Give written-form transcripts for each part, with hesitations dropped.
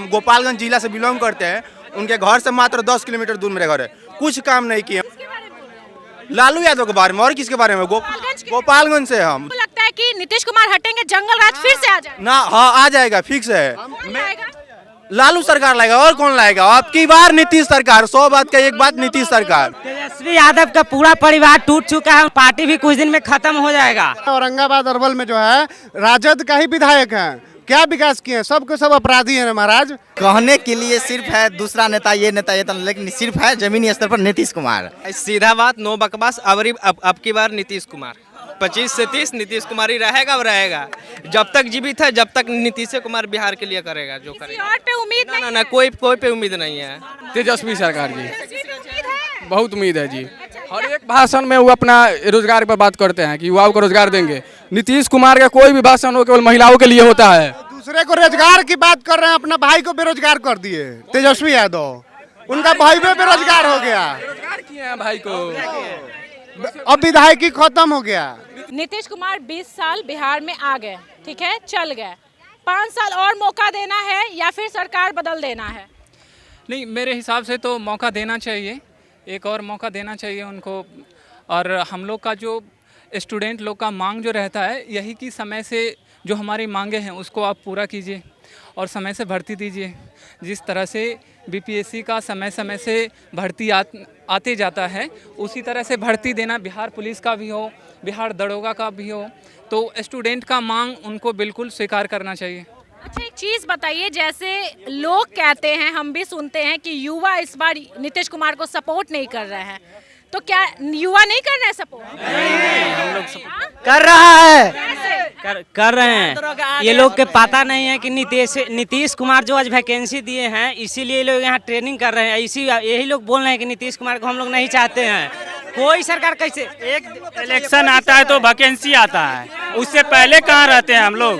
गोपालगंज जिला से बिलोंग करते हैं, उनके घर से मात्र 10 किलोमीटर दूर मेरे घर है। कुछ काम नहीं किए। लालू यादव के बारे में और किसके बारे में? गोपालगंज से हम। लगता है कि नीतीश कुमार हटेंगे जंगल राज फिर से आ जाएगा? ना, हाँ आ जाएगा, फिक्स है। कौन आएगा? लालू सरकार लाएगा, और कौन लाएगा? अब की बार नीतीश सरकार, 100 बात का एक बात, नीतीश सरकार। तेजस्वी यादव का पूरा परिवार टूट चुका है, पार्टी भी कुछ दिन में खत्म हो जाएगा। औरंगाबाद अरवल में जो है राजद का ही विधायक है, क्या विकास किए? सबके सब अपराधी हैं महाराज। कहने के लिए सिर्फ है दूसरा नेता ये लेकिन सिर्फ है जमीनी स्तर पर नीतीश कुमार। सीधा बात, नो बकवास। अब की बार नीतीश कुमार 25 से 30 नीतीश कुमार ही रहेगा। जब तक जीवित है, जब तक नीतीश कुमार बिहार के लिए करेगा जो करेगा। और पे उम्मीद नहीं? ना, कोई पे उम्मीद नहीं है। तेजस्वी सरकार जी, बहुत उम्मीद है जी। हर एक भाषण में वो अपना रोजगार पर बात करते हैं कि युवाओं को रोजगार देंगे। नीतीश कुमार का कोई भी भाषण हो केवल महिलाओं के लिए होता है। दूसरे को रोजगार की बात कर रहे हैं, अपना भाई को बेरोजगार कर दिए तेजस्वी यादव। उनका भाई भी बेरोजगार हो गया। रोजगार किए हैं भाई को, अब विधायकी खत्म हो गया। नीतीश कुमार 20 साल बिहार में आ गए, ठीक है, चल गए। 5 साल और मौका देना है या फिर सरकार बदल देना है? नहीं, मेरे हिसाब से तो मौका देना चाहिए, एक और मौका देना चाहिए उनको। और हम लोग का जो स्टूडेंट लोग का मांग जो रहता है, यही कि समय से जो हमारी मांगे हैं उसको आप पूरा कीजिए और समय से भर्ती दीजिए। जिस तरह से बीपीएससी का समय समय से भर्ती आते जाता है, उसी तरह से भर्ती देना बिहार पुलिस का भी हो, बिहार दरोगा का भी हो, तो स्टूडेंट का मांग उनको बिल्कुल स्वीकार करना चाहिए। अच्छा, एक चीज़ बताइए, जैसे लोग कहते हैं, हम भी सुनते हैं कि युवा इस बार नीतीश कुमार को सपोर्ट नहीं कर रहे हैं, तो क्या युवा नहीं कर रहे हैं सपोर्ट? हम लोग कर रहा है, कर रहे हैं। ये लोग के पता नहीं है कि नीतीश कुमार जो आज वैकेंसी दिए हैं, इसीलिए लोग यहाँ ट्रेनिंग कर रहे हैं। यही लोग बोल रहे हैं कि नीतीश कुमार को हम लोग नहीं चाहते हैं। कोई सरकार कैसे, एक इलेक्शन आता है तो वैकेंसी आता है, उससे पहले कहाँ रहते हैं हम लोग?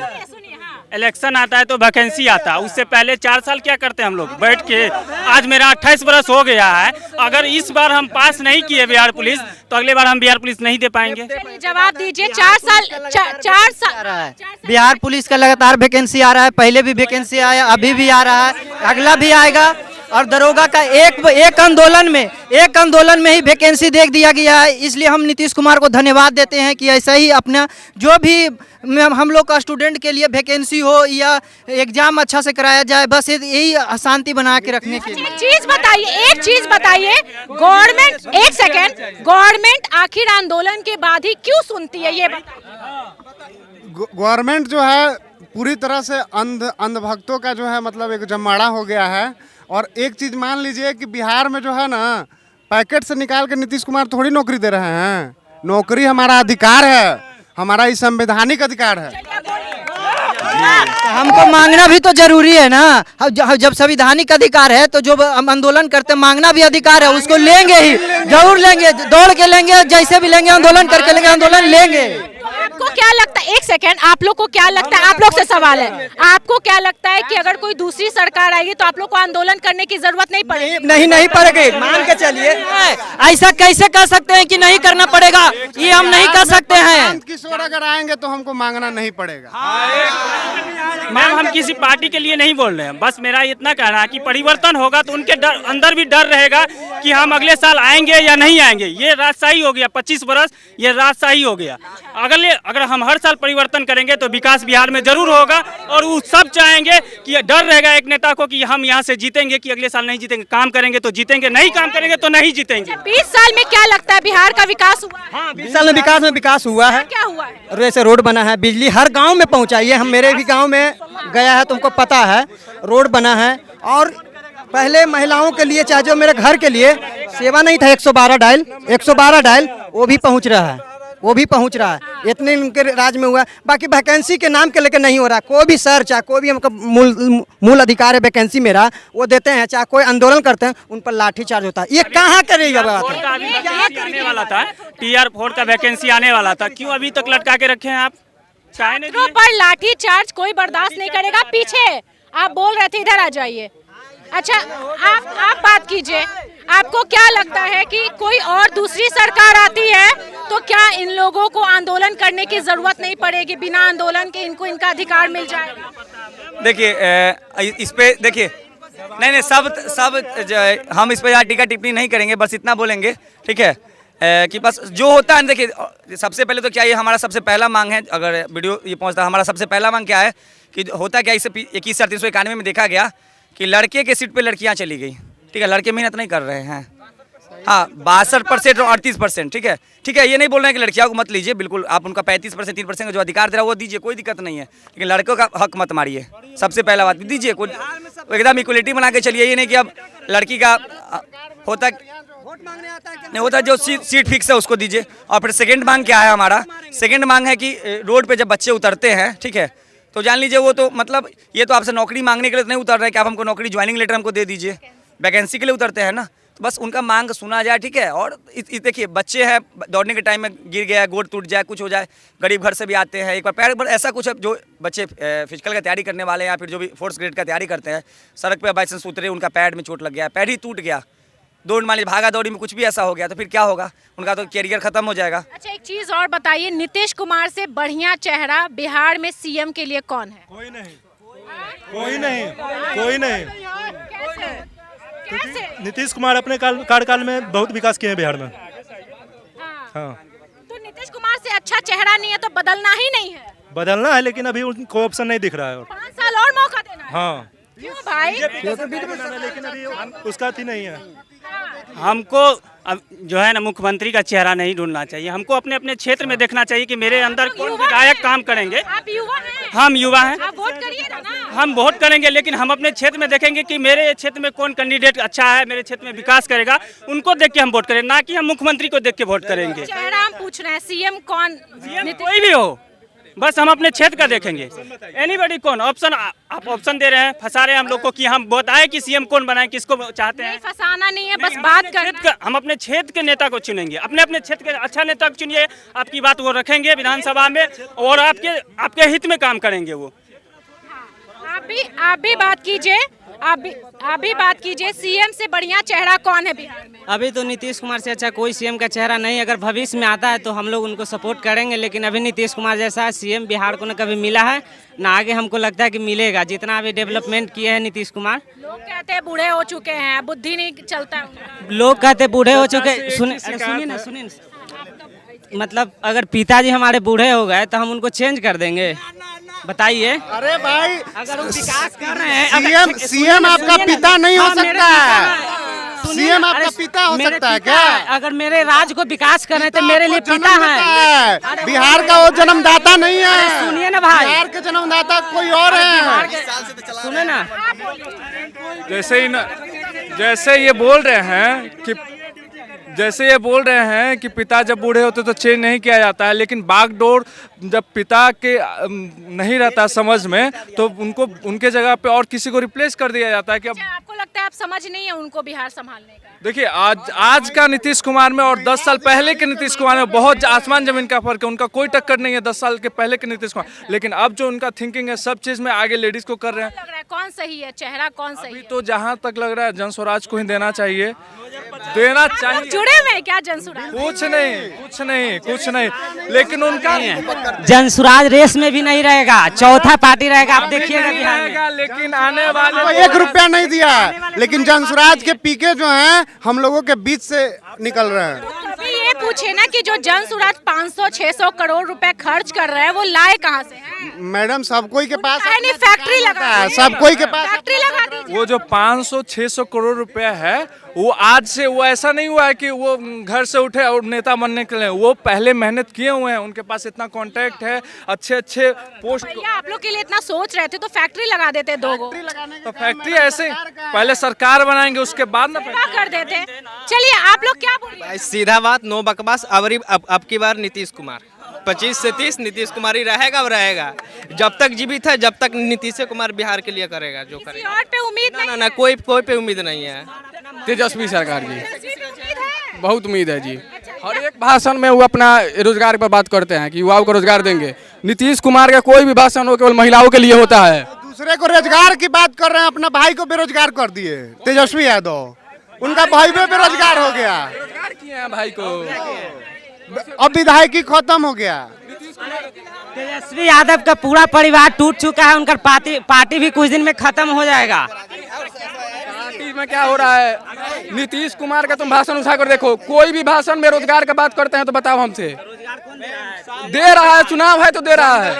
इलेक्शन आता है तो वैकेंसी आता है, उससे पहले 4 साल क्या करते हैं हम लोग बैठ के? आज मेरा 28 बरस हो गया है। अगर इस बार हम पास नहीं किए बिहार पुलिस, तो अगले बार हम बिहार पुलिस नहीं दे पाएंगे। जवाब दीजिए। 4 साल बिहार पुलिस का लगातार वैकेंसी आ रहा है, पहले भी वैकेंसी आया, अभी भी आ रहा है, अगला भी आएगा। और दरोगा का एक आंदोलन में ही वैकेंसी दे दिया गया है। इसलिए हम नीतीश कुमार को धन्यवाद देते हैं कि ऐसा ही अपना जो भी हम लोग का स्टूडेंट के लिए वैकेंसी हो या एग्जाम अच्छा से कराया जाए, बस यही शांति बना के रखने के लिए। एक चीज बताइए, गवर्नमेंट, एक सेकेंड, गवर्नमेंट आखिर आंदोलन के बाद ही क्यों सुनती है, ये बताइए। गवर्नमेंट जो है पूरी तरह से अंधभक्तों का जो है मतलब एक जमाड़ा हो गया है। और एक चीज मान लीजिए कि बिहार में जो है ना, पैकेट से निकाल के नीतीश कुमार थोड़ी नौकरी दे रहे हैं। नौकरी हमारा अधिकार है, हमारा ये संवैधानिक अधिकार है। तो हमको मांगना भी तो जरूरी है ना। जब संवैधानिक अधिकार है तो जो हम आंदोलन करते हैं, मांगना भी अधिकार है, उसको लेंगे ही, जरूर लेंगे, दौड़ के लेंगे, जैसे भी लेंगे, आंदोलन करके लेंगे, आंदोलन लेंगे। आपको क्या लगता है, एक सेकेंड, आप लोग को क्या लगता है, आप लोग से सवाल है, आपको क्या लगता है कि अगर कोई दूसरी सरकार आएगी तो आप लोग को आंदोलन करने की जरूरत नहीं पड़ेगी? नहीं पड़ेगी, मान के चलिए। ऐसा कैसे कर सकते हैं कि नहीं करना पड़ेगा? ये हम नहीं कर सकते हैं। किशोर अगर आएंगे तो हमको मांगना नहीं पड़ेगा। मैम, हम किसी पार्टी के लिए नहीं बोल रहे हैं, बस मेरा इतना कहना है कि परिवर्तन होगा तो उनके अंदर भी डर रहेगा कि हम अगले साल आएंगे या नहीं आएंगे। ये राजशाही हो गया, 25 बरस ये राजशाही हो गया। अगर हम हर साल परिवर्तन करेंगे तो विकास बिहार में जरूर होगा। और वो सब चाहेंगे कि डर रहेगा एक नेता को कि हम यहाँ से जीतेंगे कि अगले साल नहीं जीतेंगे। काम करेंगे तो जीतेंगे, नहीं काम करेंगे तो नहीं जीतेंगे। 20 साल में क्या लगता है बिहार का विकास हुआ है? हाँ, 20 साल में विकास हुआ है। क्या हुआ है? जैसे रोड बना है, बिजली हर गांव में पहुंचाई है। हम मेरे भी गांव में गया है, तुमको पता है, रोड बना है। और पहले महिलाओं के लिए, चाहे जो मेरे घर के लिए सेवा नहीं था, 112 डायल वो भी पहुंच रहा है, इतने उनके राज में हुआ। बाकी वैकेंसी के नाम के लेकर नहीं हो रहा। कोई भी सर, चाहे कोई भी हमको मूल अधिकार है वैकेंसी मेरा, वो देते हैं। चाहे कोई आंदोलन करते हैं, उन पर लाठीचार्ज होता है। ये कहाँ करेगा बात है? आने वाला था, TR4 का वैकेंसी आने वाला था, क्यों अभी तक लटका के रखे हैं आप? छात्रों पर लाठीचार्ज कोई बर्दाश्त नहीं करेगा। पीछे आप बोल रहे थे, इधर आ जाइए। अच्छा, आप बात कीजिए। आपको क्या लगता है कि कोई और दूसरी सरकार आती है तो क्या इन लोगों को आंदोलन करने की जरूरत नहीं पड़ेगी? बिना आंदोलन के इनको इनका अधिकार मिल जाएगा? देखिए इस पे देखिए नहीं सब हम इस पे टीका टिप्पणी नहीं करेंगे, बस इतना बोलेंगे ठीक है कि बस जो होता है देखिए, सबसे पहले तो क्या ये हमारा सबसे पहला मांग है, अगर वीडियो ये पहुंचता है, हमारा सबसे पपहला मांग क्या है कि होता क्या इससे 21,391 में देखा गया कि लड़के के सीट पे लड़कियां चली गई, ठीक है, लड़के मेहनत नहीं कर रहे हैं, हाँ 62% और 38%, ठीक है, ये नहीं बोल रहे हैं कि लड़कियों को मत लीजिए, बिल्कुल आप उनका 35% 3% का जो अधिकार दे रहा है वो दीजिए, कोई दिक्कत नहीं है, लेकिन लड़कों का हक मत मारिए, सबसे पहला बात दीजिए, कोई एकदम इक्वलिटी बना के चलिए, ये नहीं कि अब लड़की का होता नहीं होता जो सीट फिक्स है उसको दीजिए। और फिर सेकंड मांग क्या है हमारा, सेकंड मांग है कि रोड पे जब बच्चे उतरते हैं, ठीक है, तो जान लीजिए वो तो मतलब ये तो आपसे नौकरी मांगने के लिए नहीं उतर रहे कि आप हमको नौकरी ज्वाइनिंग लेटर हमको दे दीजिए, वैकेंसी के लिए उतरते हैं ना, तो बस उनका मांग सुना जाए, ठीक है। और देखिए बच्चे हैं, दौड़ने के टाइम में गिर गया, गोड़ टूट जाए, कुछ हो जाए, गरीब घर से भी आते हैं, एक बार पैर पर ऐसा कुछ है, जो बच्चे फिजिकल का तैयारी करने वाले हैं या फिर जो भी फोर्थ ग्रेड का तैयारी करते हैं, सड़क पर बाई चांस उतरे, उनका पैर में चोट लग गया, पैर ही टूट गया, दौड़ मान लीजिए भागा दौड़ी में कुछ भी ऐसा हो गया तो फिर क्या होगा, उनका तो कैरियर खत्म हो जाएगा। अच्छा एक चीज और बताइए, नीतीश कुमार से बढ़िया चेहरा बिहार में सीएम के लिए कौन है? कोई नहीं। कैसे? नीतीश कुमार अपने कार्यकाल में बहुत विकास किए हैं बिहार में। हाँ। तो नीतीश कुमार से अच्छा चेहरा नहीं है तो बदलना ही नहीं है? बदलना है, लेकिन अभी उनको ऑप्शन नहीं दिख रहा है। 5 साल और मौका देना है? हाँ। क्यों भाई? लेकिन अभी उसका थी नहीं है। हमको अब जो है ना मुख्यमंत्री का चेहरा नहीं ढूंढना चाहिए, हमको अपने अपने क्षेत्र में देखना चाहिए कि मेरे अंदर कौन विधायक काम करेंगे। आप युवा हैं? हम युवा हैं, आप वोट करिएगा ना? हम वोट करेंगे, लेकिन हम अपने क्षेत्र में देखेंगे कि मेरे क्षेत्र में कौन कैंडिडेट अच्छा है, मेरे क्षेत्र में विकास करेगा, उनको देख के हम वोट करेंगे, ना कि हम मुख्यमंत्री को देख के वोट करेंगे। चेहरा हम पूछ रहे हैं, सीएम कौन? कोई भी हो, बस हम अपने क्षेत्र का देखेंगे। एनीबॉडी कौन ऑप्शन, आप ऑप्शन दे रहे हैं, फंसा रहे हैं हम लोग को कि हम बताएं कि सीएम कौन बनाए, किसको चाहते हैं। फंसाना नहीं है, बस बात करना। हम अपने क्षेत्र के नेता को चुनेंगे, अपने अपने क्षेत्र के अच्छा नेता को चुनिए, आपकी बात वो रखेंगे विधानसभा में और आपके हित में काम करेंगे वो। आप भी बात कीजिए, आप भी बात कीजिए, सीएम से बढ़िया चेहरा कौन है बिहार में? अभी तो नीतीश कुमार से अच्छा कोई सीएम का चेहरा नहीं, अगर भविष्य में आता है तो हम लोग उनको सपोर्ट करेंगे, लेकिन अभी नीतीश कुमार जैसा सीएम बिहार को न कभी मिला है ना आगे हमको लगता है कि मिलेगा, जितना अभी डेवलपमेंट किए हैं नीतीश कुमार। लोग कहते हैं बूढ़े हो चुके हैं, बुद्धि नहीं चलता है। लोग कहते बूढ़े हो चुके, सुनिए ना, मतलब अगर पिताजी हमारे बूढ़े हो गए तो हम उनको चेंज कर देंगे, बताइए। अरे भाई अगर वो विकास कर रहे हैं, सीएम आपका पिता नहीं हो सकता है, सीएम आपका पिता हो सकता है क्या? अगर मेरे राज्य को विकास कर रहे हैं तो मेरे लिए पिता है। बिहार का वो जन्मदाता नहीं है, सुनिए ना भाई, बिहार के जन्मदाता कोई और है। सुने ना, जैसे ये बोल रहे हैं कि पिता जब बूढ़े होते तो चेंज नहीं किया जाता है, लेकिन बागडोर जब पिता के नहीं रहता समझ में तो उनके जगह पे और किसी को रिप्लेस कर दिया जाता है। कि अब आपको लगता है आप समझ नहीं है उनको बिहार संभालने का? देखिए आज का नीतीश कुमार में और 10 साल पहले के नीतीश कुमार में बहुत आसमान जमीन का फर्क है, उनका कोई टक्कर नहीं है 10 साल के पहले के नीतीश कुमार, लेकिन अब जो उनका थिंकिंग है सब चीज में आगे लेडीज को कर रहे हैं। लग रहा है कौन सही है, चेहरा कौन सही है? तो जहाँ तक लग रहा है जन स्वराज को ही देना चाहिए। जुड़े हुए क्या जन स्वराज? कुछ नहीं, लेकिन उनका जन स्वराज रेस में भी नहीं रहेगा, चौथा पार्टी रहेगा, आप देखिएगा बिहार में। लेकिन आने वाले 1 रुपया नहीं दिया, लेकिन जन स्वराज के पीके जो हैं हम लोगों के बीच से निकल रहे हैं। अभी ये पूछे ना कि जो जन स्वराज 500-600 करोड़ रुपए खर्च कर रहे हैं वो लाए कहाँ से हैं? मैडम सब कोई के पास नहीं, फैक्ट्री लगा है, सब कोई के पास फैक्ट्री लगा दीजिए। वो जो 500-600 करोड़ रुपया है वो आज से, वो ऐसा नहीं हुआ है कि वो घर से उठे और नेता बनने के लिए, वो पहले मेहनत किए हुए हैं, उनके पास इतना कांटेक्ट है, अच्छे पोस्ट। भैया आप लोग के लिए इतना सोच रहे थे तो फैक्ट्री लगा देते 2 गो। तो फैक्ट्री ऐसे पहले सरकार बनाएंगे उसके बाद ना कर देते। चलिए आप लोग क्या बोलिए? सीधा बात, नो बकवास। अब की बार नीतीश कुमार 25 से 30 नीतीश कुमार ही रहेगा और रहेगा, जब तक जीवित है, जब तक नीतीश कुमार बिहार के लिए करेगा जो करेगा। और पे उम्मीद नहीं? ना कोई पे उम्मीद नहीं है। तेजस्वी सरकार जी, बहुत उम्मीद है जी। हर एक भाषण में वो अपना रोजगार पर बात करते हैं कि युवाओं को रोजगार देंगे। नीतीश कुमार का कोई भी भाषण हो केवल महिलाओं के लिए होता है। दूसरे को रोजगार की बात कर रहे हैं, अपना भाई को बेरोजगार कर दिए तेजस्वी यादव, उनका भाई भी बेरोजगार हो गया। रोजगार किए हैं भाई को, अब विधायकी खत्म हो गया। तेजस्वी यादव का पूरा परिवार टूट चुका है, उनका पार्टी भी कुछ दिन में खत्म हो जाएगा। पार्टी में क्या हो रहा है? नीतीश कुमार का तुम भाषण उठाकर देखो, कोई भी भाषण में रोजगार का बात करते हैं तो बताओ हमसे। दे रहा है, चुनाव है तो दे रहा है।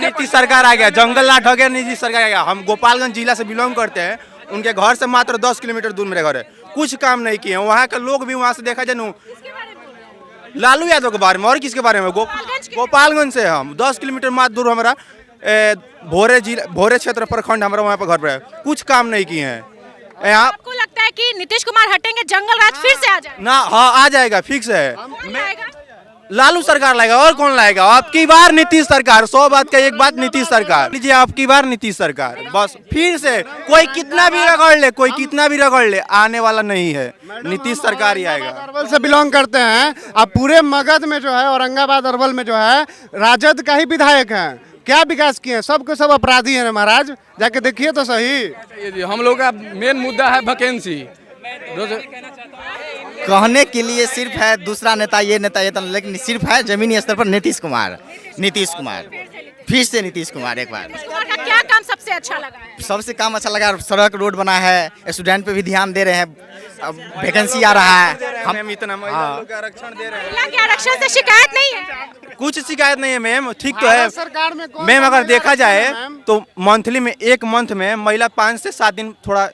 नीतीश सरकार आ गया, जंगल लाट हो गया, नीतीश सरकार आ गया। हम गोपालगंज जिला से बिलोंग करते हैं, उनके घर से मात्र 10 किलोमीटर दूर मेरे घर है। कुछ काम नहीं किए, वहाँ के लोग भी वहाँ से देखा जाए लालू यादव के बारे में। और किसके बारे में? गोपालगंज से हम 10 किलोमीटर मात्र दूर हमारा भोरे क्षेत्र प्रखंड हमारा वहाँ पर घर पर है। कुछ काम नहीं किए हैं। आपको लगता है कि नीतीश कुमार हटेंगे जंगल राज फिर से आ जाएगा? ना, हाँ आ जाएगा, फिक्स है। लालू सरकार लाएगा, और कौन लाएगा? अब की बार नीतीश सरकार, 100 बात का एक बात, नीतीश सरकार लीजिए। अब की बार नीतीश सरकार, बस फिर से। कोई कितना भी रगड़ ले, कोई कितना भी रगड़ ले, आने वाला नहीं है, नीतीश सरकार ही आएगा। अरवल से बिलोंग करते हैं। अब पूरे मगध में जो है, औरंगाबाद अरवल में जो है, राजद का ही विधायक है। क्या विकास किए? सबके सब अपराधी हैं महाराज, जाके देखिए तो सही। हम लोग का मेन मुद्दा है वैकेंसी। कहने के लिए सिर्फ है दूसरा नेता ये तो, लेकिन सिर्फ है जमीनी स्तर पर नीतीश कुमार फिर से नीतीश कुमार एक बार। का क्या काम सबसे अच्छा लगा है? सबसे काम अच्छा लगा, सड़क रोड बना है, स्टूडेंट पे भी ध्यान दे रहे हैं, अब वैकेंसी आ रहा है। हम इतना महिला लोग का आरक्षण दे रहे हैं। महिला के आरक्षण से शिकायत नहीं है? कुछ शिकायत नहीं है मैम, ठीक तो है मैम। अगर देखा जाए तो मंथली में, एक मंथ में महिला 5 से 7 दिन थोड़ा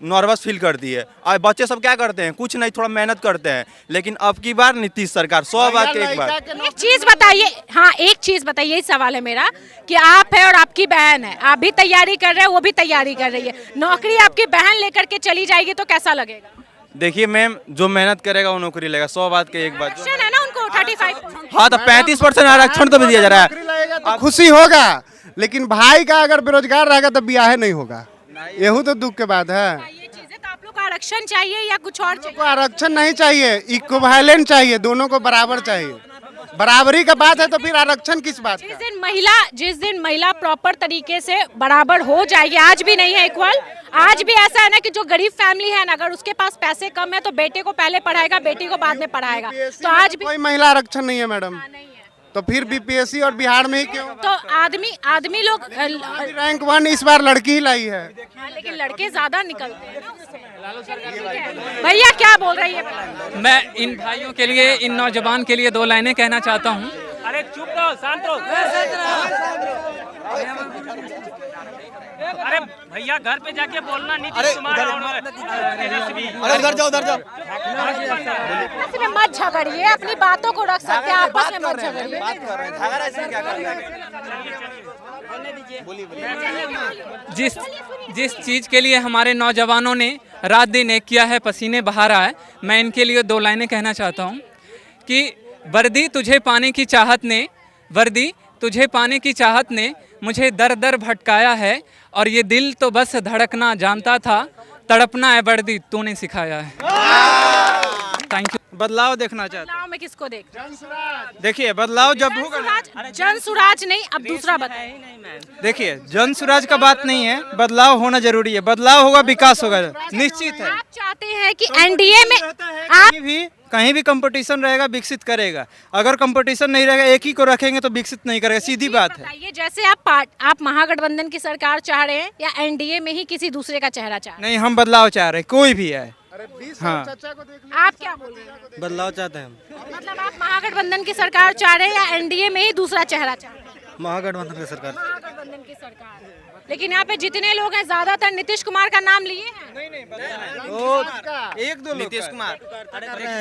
नर्वस फील करती है। और बच्चे सब क्या करते हैं? कुछ नहीं, थोड़ा मेहनत करते हैं। लेकिन अब की बार नीतीश सरकार, 100 बात के एक बार। एक चीज बताइए, हाँ एक चीज बताइए, यही सवाल है मेरा कि आप है और आपकी बहन है, आप भी तैयारी कर रहे हैं, वो भी तैयारी कर रही है, नौकरी आपकी बहन लेकर के चली जाएगी तो कैसा लगेगा? देखिए मैम, जो मेहनत करेगा वो नौकरी लेगा, 100 बात के एक बात। आरक्षण है ना उनको 35। हाँ तो 35% आरक्षण तो भी दिया जा रहा है। तो खुशी होगा, लेकिन भाई का अगर बेरोजगार रहेगा तो ब्याह नहीं होगा। यही तो दुख की बात है। ये चीजें तो आप लोग को आरक्षण चाहिए या कुछ और चाहिए? आरक्षण नहीं चाहिए, इक्विवेलेंट चाहिए, दोनों को बराबर चाहिए। बराबरी का बात है तो फिर आरक्षण किस बात का? जिस दिन महिला प्रॉपर तरीके से बराबर हो जाएगी, आज भी नहीं है इक्वल, आज भी ऐसा है ना कि जो गरीब फैमिली है ना, अगर उसके पास पैसे कम है तो बेटे को पहले पढ़ाएगा, बेटी को बाद में पढ़ाएगा। तो आज भी कोई महिला आरक्षण नहीं है मैडम। तो फिर बीपीएससी और बिहार में ही क्यों? तो आदमी लोग रैंक 1 इस बार लड़की ही लाई है। लेकिन लड़के ज्यादा निकलते हैं ना उससे। भैया क्या बोल रही है? मैं इन भाइयों के लिए, इन नौजवान के लिए 2 लाइनें कहना चाहता हूँ। अरे चुप रहो, शांत रहो। अरे भैया घर पे जाके बोलना, नीतीश कुमार अरे उधर जाओ। आपस में मत झगड़िए, अपनी बातों को रख सकते हैं, आपस में मत झगड़िए। जिस चीज़ के लिए हमारे नौजवानों ने रात दिन एक किया है, पसीने बहा रहा है, मैं इनके लिए 2 लाइनें कहना चाहता हूँ कि वर्दी तुझे पाने की चाहत ने मुझे दर दर भटकाया है, और ये दिल तो बस धड़कना जानता था, तड़पना है वर्दी तूने सिखाया है। Thank you. बदलाव देखना चाहते बदलाव में किसको देख? देखिए, बदलाव जब होगा ना, जन सुराज नहीं, अब दूसरा बताए। देखिए जन सुराज का बात नहीं है, बदलाव होना जरूरी है। बदलाव होगा, विकास होगा, निश्चित है। आप चाहते हैं कि एनडीए में कहीं भी कंपटीशन रहेगा, विकसित करेगा। अगर कंपटीशन नहीं रहेगा, एक ही को रखेंगे तो विकसित नहीं करेगा, सीधी बात है। ये जैसे आप महागठबंधन की सरकार चाह रहे हैं या एनडीए में ही किसी दूसरे का चेहरा चाह रहे हैं? नहीं, हम बदलाव चाह रहे हैं, कोई भी है। हाँ, आप क्या बोल रहे हैं? बदलाव चाहते हैं। मतलब आप महागठबंधन की सरकार चाह रहे हैं या एनडीए में ही दूसरा चेहरा चाह रहे हैं? महागठबंधन की सरकार। महागठबंधन की सरकार। लेकिन यहाँ पे जितने लोग हैं ज्यादातर नीतीश कुमार का नाम लिए हैं। एक दो नीतीश कुमार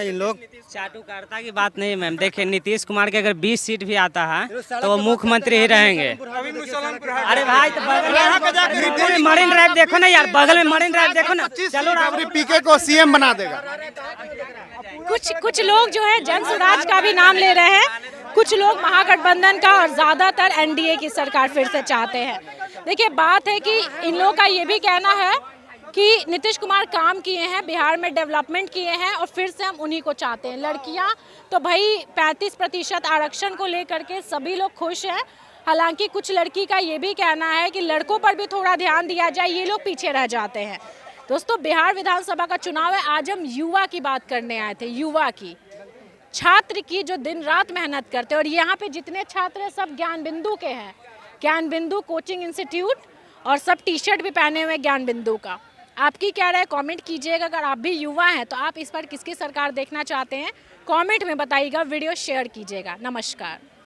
इन लोग चाटुकारिता की बात नहीं मैम। देखिए नीतीश कुमार के अगर 20 सीट भी आता है तो वो मुख्यमंत्री ही रहेंगे। अरे भाई तो बगल में मरीन ड्राइव देखो ना यार, बगल में मरीन ड्राइव देखो ना। चलो पीके को सीएम बना देगा। कुछ लोग जो है जन सुराज का भी नाम ले रहे हैं, कुछ लोग महागठबंधन का, और ज्यादातर एनडीए की सरकार फिर से चाहते हैं। देखिए बात है कि इन लोगों का ये भी कहना है कि नीतीश कुमार काम किए हैं, बिहार में डेवलपमेंट किए हैं, और फिर से हम उन्हीं को चाहते हैं। लड़कियां तो भाई 35% आरक्षण को लेकर के सभी लोग खुश हैं। हालांकि कुछ लड़की का ये भी कहना है कि लड़कों पर भी थोड़ा ध्यान दिया जाए, ये लोग पीछे रह जाते हैं। दोस्तों बिहार विधानसभा का चुनाव है, आज हम युवा की बात करने आए थे। युवा की छात्र की जो दिन रात मेहनत करते हैं। और यहाँ पे जितने छात्र हैं सब ज्ञान बिंदु के हैं, ज्ञान बिंदु कोचिंग इंस्टीट्यूट, और सब टी शर्ट भी पहने हुए ज्ञान बिंदु का। आपकी क्या राय कमेंट कीजिएगा। अगर आप भी युवा हैं तो आप इस पर किसकी सरकार देखना चाहते हैं कमेंट में बताइएगा, वीडियो शेयर कीजिएगा। नमस्कार।